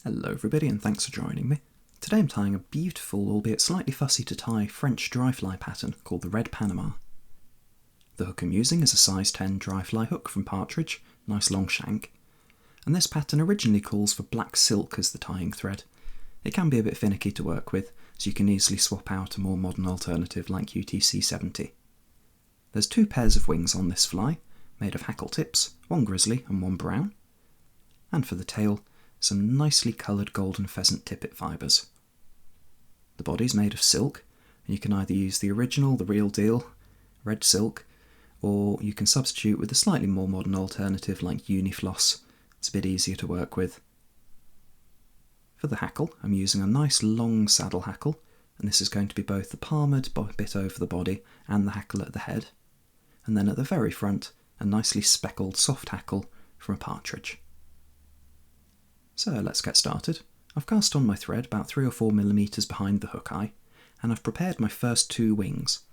Hello everybody and thanks for joining me. Today I'm tying a beautiful, albeit slightly fussy to tie, French dry fly pattern called the Red Panama. The hook I'm using is a size 10 dry fly hook from Partridge, nice long shank, and this pattern originally calls for black silk as the tying thread. It can be a bit finicky to work with, so you can easily swap out a more modern alternative like UTC 70. There's two pairs of wings on this fly, made of hackle tips, one grizzly and one brown, and for the tail, some nicely coloured golden pheasant tippet fibres. The body's made of silk, and you can either use the original, the real deal, red silk, or you can substitute with a slightly more modern alternative like Unifloss. It's a bit easier to work with. For the hackle, I'm using a nice long saddle hackle, and this is going to be both the palmered bit over the body and the hackle at the head, and then at the very front, a nicely speckled soft hackle from a Partridge. So let's get started. I've cast on my thread about 3 or 4 millimeters behind the hook eye, and I've prepared my first two wings.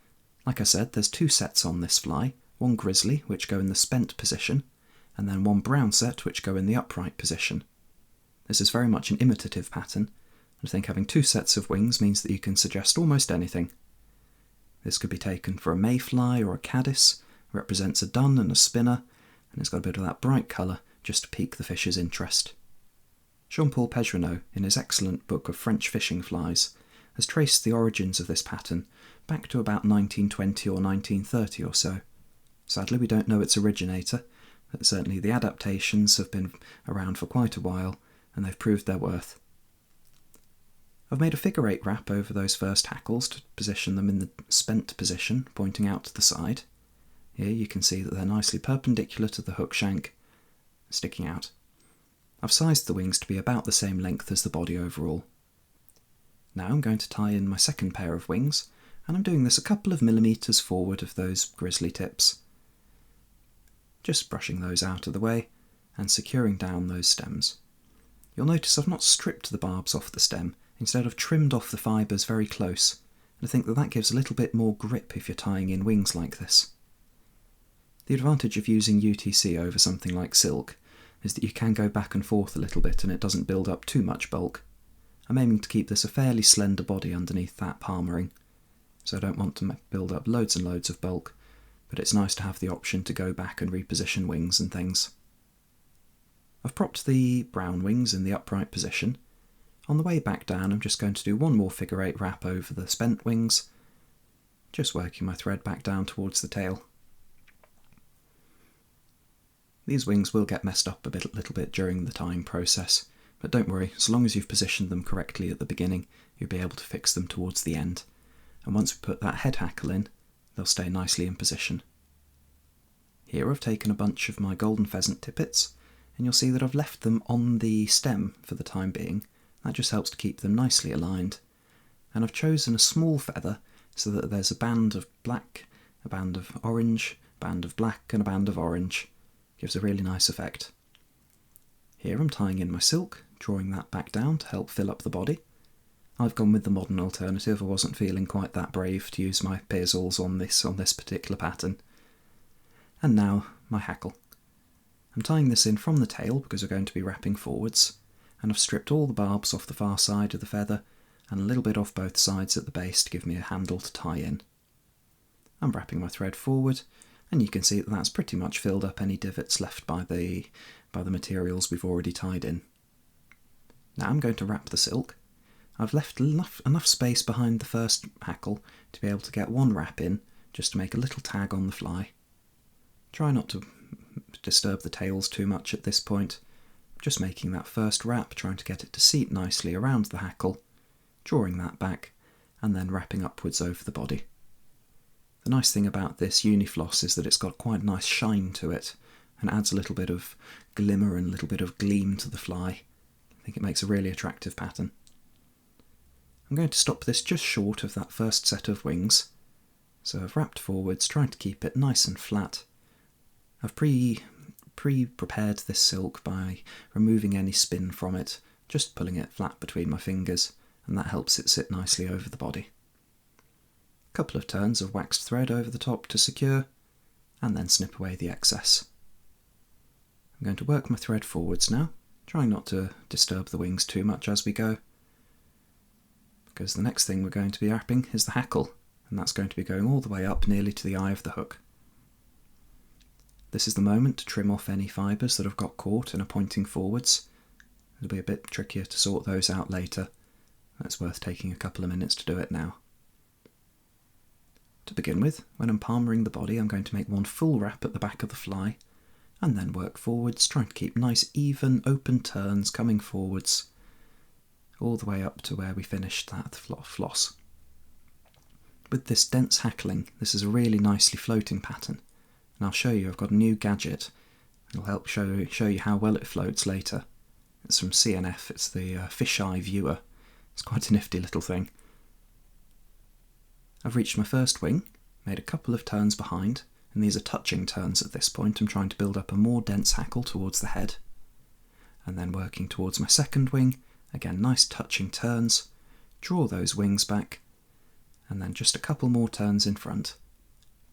Like I said, there's two sets on this fly, one grizzly, which go in the spent position, and then one brown set, which go in the upright position. This is very much an imitative pattern, and I think having two sets of wings means that you can suggest almost anything. This could be taken for a mayfly or a caddis, represents a dun and a spinner, and it's got a bit of that bright colour just to pique the fish's interest. Jean-Paul Pégerenot, in his excellent book of French fishing flies, has traced the origins of this pattern back to about 1920 or 1930 or so. Sadly, we don't know its originator, but certainly the adaptations have been around for quite a while, and they've proved their worth. I've made a figure 8 wrap over those first hackles to position them in the spent position, pointing out to the side. Here you can see that they're nicely perpendicular to the hook shank, sticking out. I've sized the wings to be about the same length as the body overall. Now I'm going to tie in my second pair of wings, and I'm doing this a couple of millimeters forward of those grizzly tips. Just brushing those out of the way and securing down those stems. You'll notice I've not stripped the barbs off the stem, instead I've trimmed off the fibres very close, and I think that gives a little bit more grip if you're tying in wings like this. The advantage of using UTC over something like silk is that you can go back and forth a little bit and it doesn't build up too much bulk. I'm aiming to keep this a fairly slender body underneath that palmering, so I don't want to build up loads and loads of bulk, but it's nice to have the option to go back and reposition wings and things. I've propped the brown wings in the upright position. On the way back down I'm just going to do one more figure 8 wrap over the spent wings, just working my thread back down towards the tail. These wings will get messed up a little bit during the tying process, but don't worry, as long as you've positioned them correctly at the beginning, you'll be able to fix them towards the end. And once we put that head hackle in, they'll stay nicely in position. Here I've taken a bunch of my golden pheasant tippets, and you'll see that I've left them on the stem for the time being. That just helps to keep them nicely aligned. And I've chosen a small feather so that there's a band of black, a band of orange, a band of black and a band of orange. Gives a really nice effect. Here I'm tying in my silk, drawing that back down to help fill up the body. I've gone with the modern alternative. I wasn't feeling quite that brave to use my Pearsall's on this particular pattern. And now my hackle. I'm tying this in from the tail because we're going to be wrapping forwards, and I've stripped all the barbs off the far side of the feather and a little bit off both sides at the base to give me a handle to tie in. I'm wrapping my thread forward, and you can see that that's pretty much filled up any divots left by the materials we've already tied in. Now I'm going to wrap the silk. I've left enough space behind the first hackle to be able to get one wrap in, just to make a little tag on the fly. Try not to disturb the tails too much at this point, just making that first wrap, trying to get it to seat nicely around the hackle, drawing that back, and then wrapping upwards over the body. The nice thing about this Unifloss is that it's got quite a nice shine to it, and adds a little bit of glimmer and a little bit of gleam to the fly. I think it makes a really attractive pattern. I'm going to stop this just short of that first set of wings, so I've wrapped forwards, trying to keep it nice and flat. I've pre-prepared this silk by removing any spin from it, just pulling it flat between my fingers, and that helps it sit nicely over the body. Couple of turns of waxed thread over the top to secure, and then snip away the excess. I'm going to work my thread forwards now, trying not to disturb the wings too much as we go, because the next thing we're going to be wrapping is the hackle, and that's going to be going all the way up nearly to the eye of the hook. This is the moment to trim off any fibres that have got caught and are pointing forwards. It'll be a bit trickier to sort those out later. It's worth taking a couple of minutes to do it now. To begin with, when I'm palmering the body, I'm going to make one full wrap at the back of the fly, and then work forwards, trying to keep nice even open turns coming forwards all the way up to where we finished that floss. With this dense hackling, this is a really nicely floating pattern, and I'll show you I've got a new gadget. It'll help show you how well it floats later. It's from CNF, it's the fisheye viewer. It's quite a nifty little thing. I've reached my first wing, made a couple of turns behind, and these are touching turns at this point. I'm trying to build up a more dense hackle towards the head. And then working towards my second wing, again nice touching turns, draw those wings back, and then just a couple more turns in front.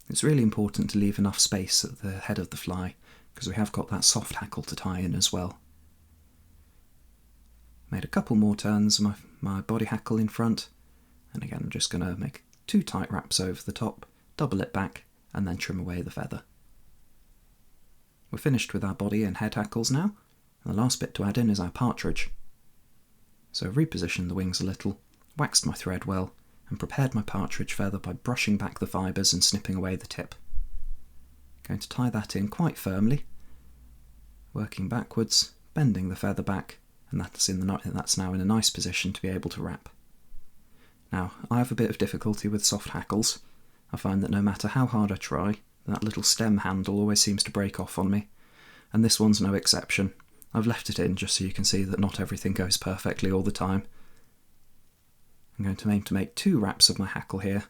It's really important to leave enough space at the head of the fly, because we have got that soft hackle to tie in as well. Made a couple more turns, my body hackle in front, and again I'm just going to make 2 tight wraps over the top, double it back, and then trim away the feather. We're finished with our body and head hackles now, and the last bit to add in is our partridge. So I've repositioned the wings a little, waxed my thread well, and prepared my partridge feather by brushing back the fibres and snipping away the tip. Going to tie that in quite firmly, working backwards, bending the feather back, and that's now in a nice position to be able to wrap. Now, I have a bit of difficulty with soft hackles. I find that no matter how hard I try, that little stem handle always seems to break off on me, and this one's no exception. I've left it in just so you can see that not everything goes perfectly all the time. I'm going to aim to make 2 wraps of my hackle here.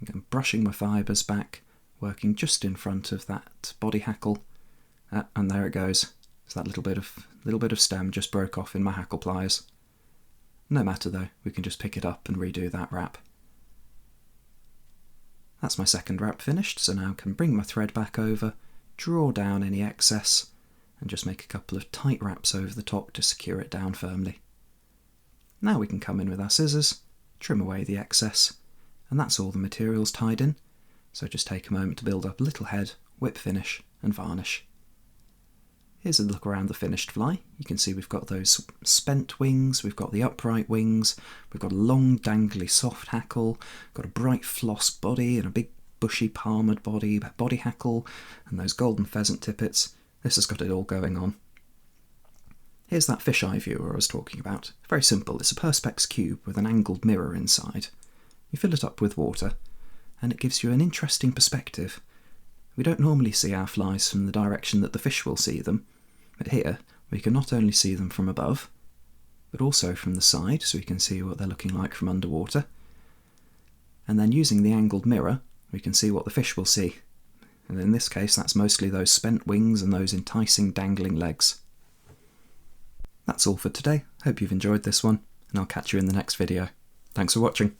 I'm brushing my fibres back, working just in front of that body hackle, and there it goes. So that little bit of stem just broke off in my hackle pliers. No matter though, we can just pick it up and redo that wrap. That's my second wrap finished, so now I can bring my thread back over, draw down any excess, and just make a couple of tight wraps over the top to secure it down firmly. Now we can come in with our scissors, trim away the excess, and that's all the materials tied in, so just take a moment to build up a little head, whip finish, and varnish. Here's a look around the finished fly. You can see we've got those spent wings, we've got the upright wings, we've got a long dangly soft hackle, got a bright floss body and a big bushy palmered body hackle, and those golden pheasant tippets. This has got it all going on. Here's that fisheye viewer I was talking about. Very simple, it's a perspex cube with an angled mirror inside. You fill it up with water, and it gives you an interesting perspective. We don't normally see our flies from the direction that the fish will see them, but here we can not only see them from above, but also from the side, so we can see what they're looking like from underwater. And then using the angled mirror, we can see what the fish will see. And in this case, that's mostly those spent wings and those enticing dangling legs. That's all for today. Hope you've enjoyed this one, and I'll catch you in the next video. Thanks for watching.